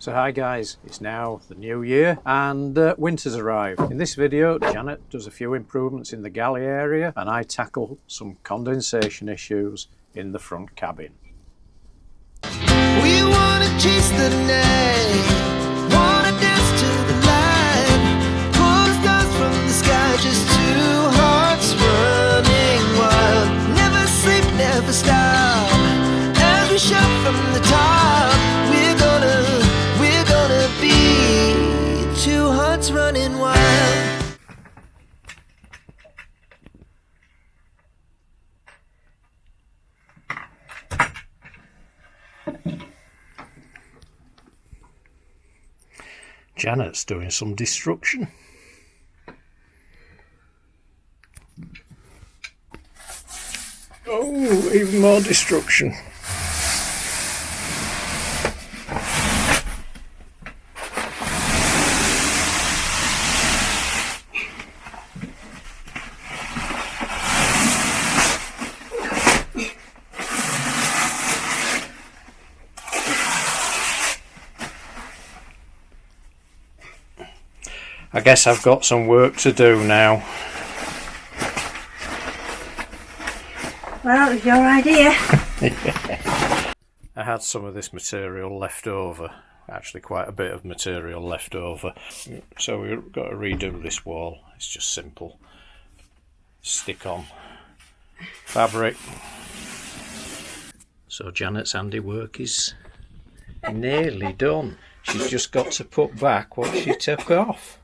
So hi guys, it's now the new year and winter's arrived. In this video, Janet does a few improvements in the galley area and I tackle some condensation issues in the front cabin. We wanna chase the night, wanna dance to the light, pull stars from the sky, just two hearts running wild. Never sleep, never stop, as we shout from the top. We're gonna be two hearts running wild. Janet's doing some destruction. Oh, even more destruction. I guess I've got some work to do now. Well, it was your idea. I had some of this material left over, actually quite a bit of material left over. So we've got to redo this wall. It's just simple. Stick on fabric. So Janet's handiwork is nearly done. She's just got to put back what she took off.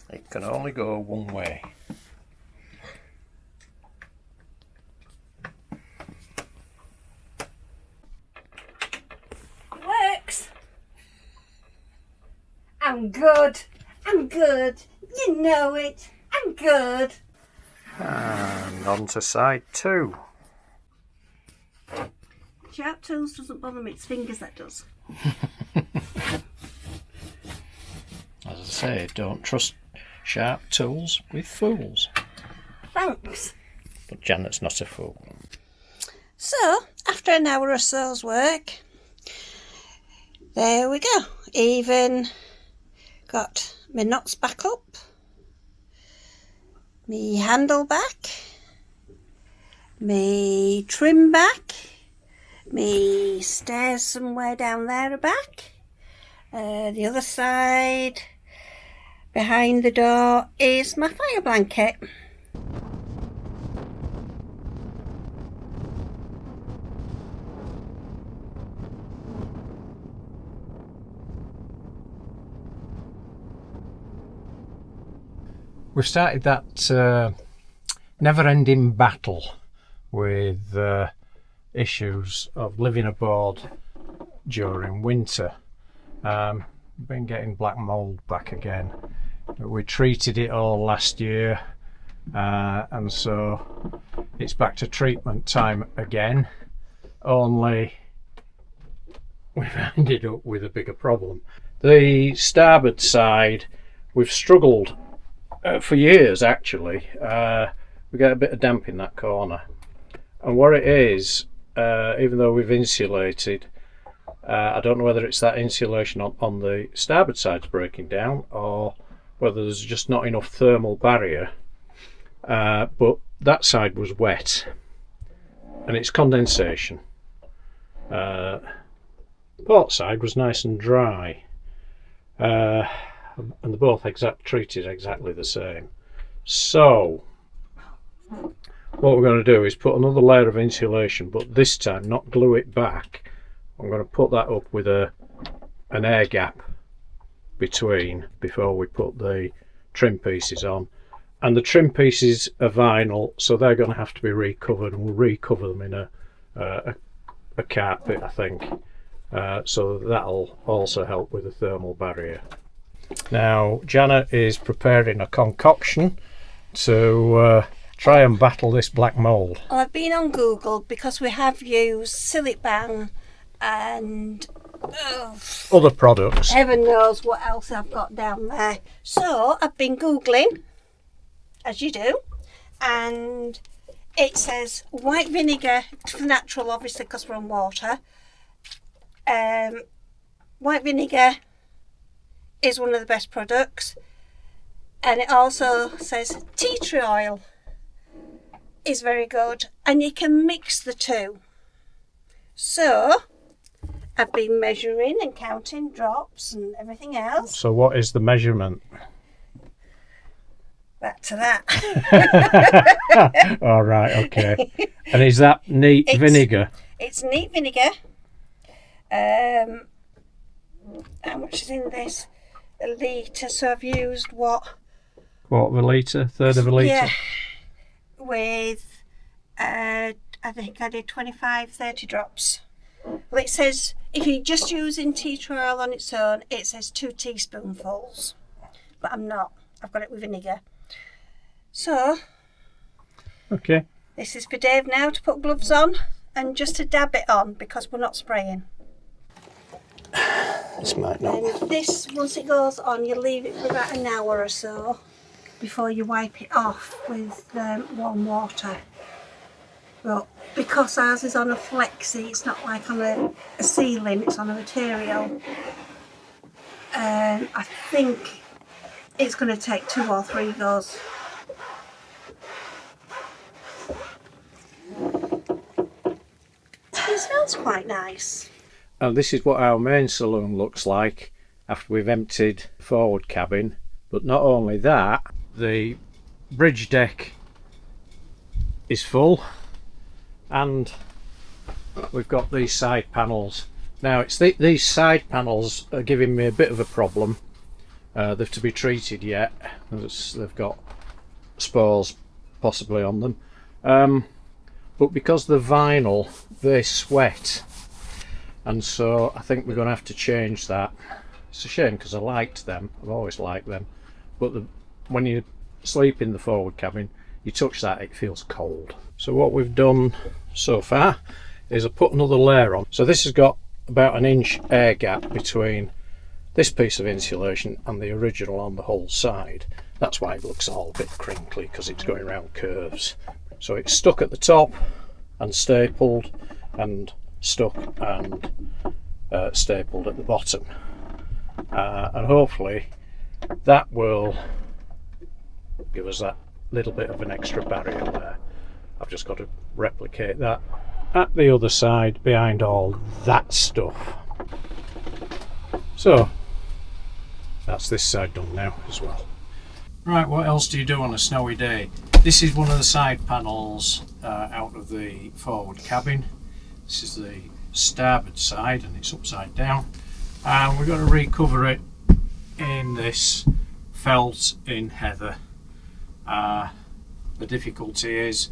It can only go one way. Works. I'm good. I'm good. You know it. I'm good. And on to side 2. Sharp tools doesn't bother me, it's fingers that does. As I say, don't trust sharp tools with fools. Thanks. But Janet's not a fool. So, after an hour or so's work, there we go. Even got my nuts back up, me handle back, me trim back, me stairs somewhere down there are back. The other side behind the door is my fire blanket. We've started that never-ending battle with issues of living aboard during winter. Been getting black mould back again. We treated it all last year and so it's back to treatment time again, only we've ended up with a bigger problem. The starboard side, we've struggled for years actually. We get a bit of damp in that corner, and what it is, even though we've insulated, I don't know whether it's that insulation on the starboard side's breaking down or whether there's just not enough thermal barrier, but that side was wet and it's condensation. Port side was nice and dry, and they're both treated exactly the same. So what we're going to do is put another layer of insulation, but this time not glue it back. I'm going to put that up with an air gap between before we put the trim pieces on. And the trim pieces are vinyl, so they're going to have to be recovered, and we'll recover them in a carpet, I think. So that'll also help with the thermal barrier. Now Janet is preparing a concoction to try and battle this black mould. Well, I've been on Google because we have used Sillet Ban and other products. Heaven knows what else I've got down there. So I've been Googling, as you do, and it says white vinegar, natural obviously because we're on water, white vinegar, is one of the best products, and it also says tea tree oil is very good, and you can mix the two. So I've been measuring and counting drops and everything else. So what is the measurement? Back to that. All right, okay. And is that neat vinegar? It's neat vinegar. How much is in this? A litre. So I've used what? Quarter of a litre, third of a litre? Yeah. With, I think I did 25, 30 drops. Well, it says, if you're just using tea tree oil on its own, it says 2 teaspoonfuls. But I'm not. I've got it with vinegar. So, Okay. this is for Dave now to put gloves on and just to dab it on because we're not spraying. This might not. And this, once it goes on, you leave it for about an hour or so before you wipe it off with warm water. But because ours is on a flexi, it's not like on a ceiling, it's on a material. I think it's going to take 2 or 3 goes. It smells quite nice. And this is what our main saloon looks like after we've emptied the forward cabin. But not only that, the bridge deck is full, and we've got these side panels. Now it's these side panels are giving me a bit of a problem. They're to be treated yet. They've got spores possibly on them. But because the vinyl, they sweat, and so I think we're going to have to change that. It's a shame because I liked them, I've always liked them, but when you sleep in the forward cabin, you touch that, it feels cold. So what we've done so far is I put another layer on. So this has got about 1 inch air gap between this piece of insulation and the original on the whole side. That's why it looks all a bit crinkly, because it's going around curves. So it's stuck at the top and stapled, and stuck and stapled at the bottom, and hopefully that will give us that little bit of an extra barrier there. I've just got to replicate that at the other side behind all that stuff. So that's this side done now as well. Right, what else do you do on a snowy day? This is one of the side panels out of the forward cabin. This is the starboard side and it's upside down. And we're going to recover it in this felt in heather. The difficulty is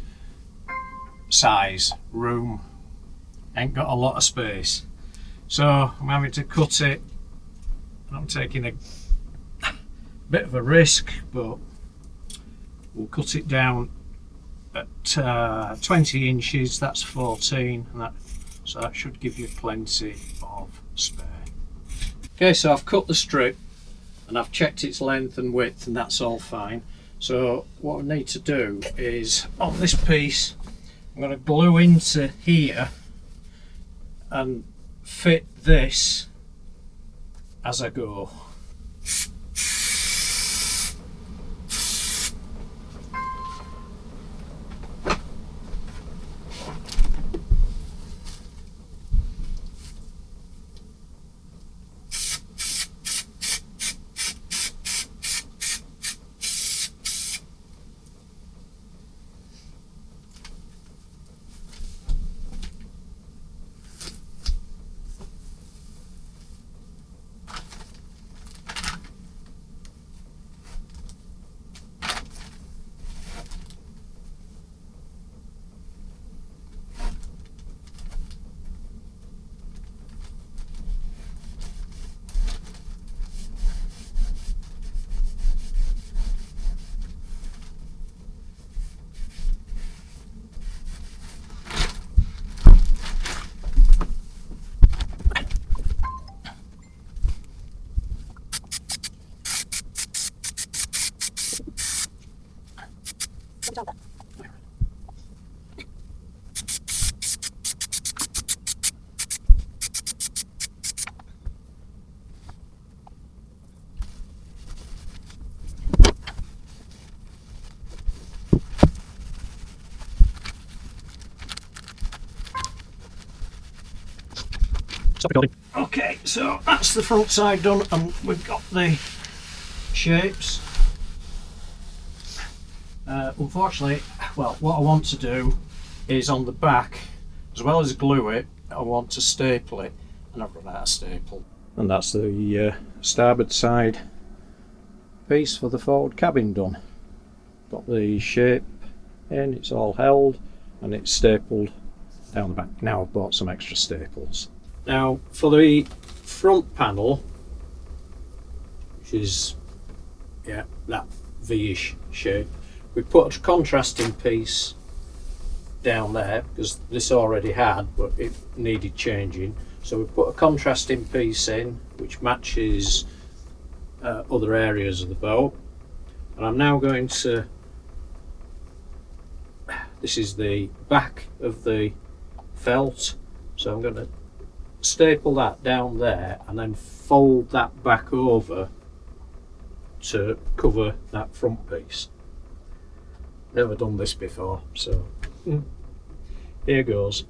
size, room, ain't got a lot of space. So I'm having to cut it. I'm taking a bit of a risk, but we'll cut it down at 20 inches, that's 14, and so that should give you plenty of spare. Okay, so I've cut the strip and I've checked its length and width, and that's all fine. So what I need to do is, on this piece, I'm going to glue into here and fit this as I go. Stop recording. Okay, so that's the front side done, and we've got the shapes. Unfortunately, well, what I want to do is on the back, as well as glue it, I want to staple it, and I've run out of staple. And that's the starboard side piece for the forward cabin done. Got the shape in, it's all held, and it's stapled down the back. Now I've bought some extra staples. Now for the front panel, which is that V-ish shape, we put a contrasting piece down there because this already had, but it needed changing. So we put a contrasting piece in which matches other areas of the boat, and I'm now going to, this is the back of the felt, so I'm going to staple that down there and then fold that back over to cover that front piece. Never done this before, so here goes.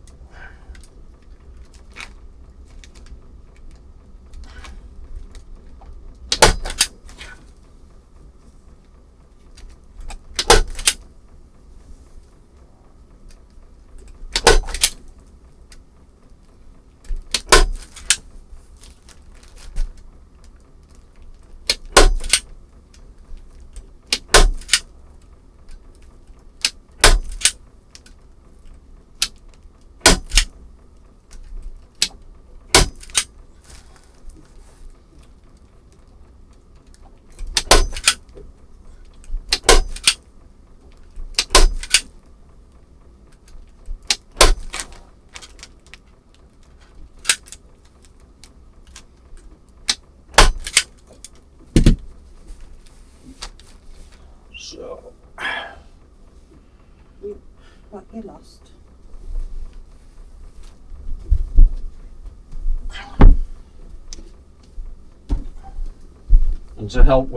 So, What you lost? and to help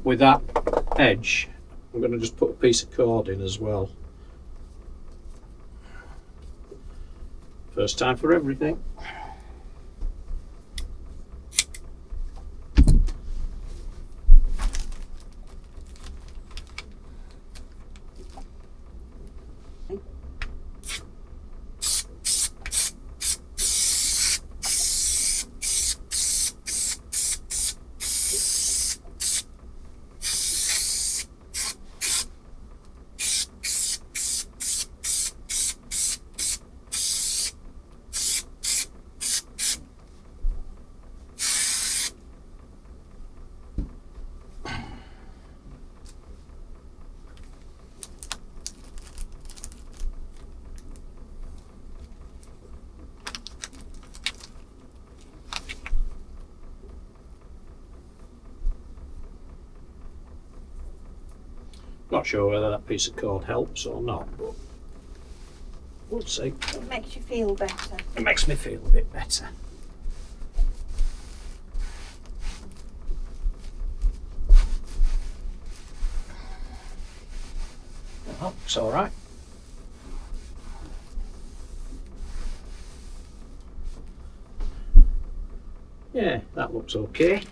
with that edge, I'm going to just put a piece of cord in as well. First time for everything. Not sure whether that piece of cord helps or not, but we'll see. It makes you feel better. It makes me feel a bit better. Oh, it's all right. Yeah, that looks okay.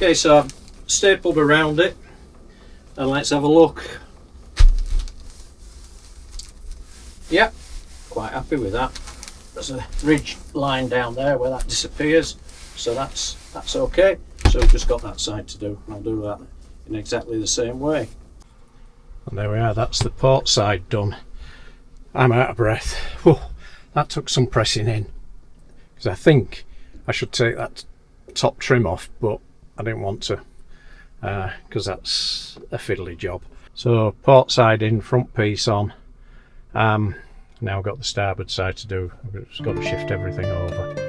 Okay, so I've stapled around it, and let's have a look. Yep, quite happy with that. There's a ridge line down there where that disappears, so that's okay. So we've just got that side to do. I'll do that in exactly the same way. And there we are, that's the port side done. I'm out of breath. Whew, that took some pressing in, because I think I should take that top trim off, but I didn't want to, because that's a fiddly job. So port side in, front piece on. Now I've got the starboard side to do. I've just got to shift everything over.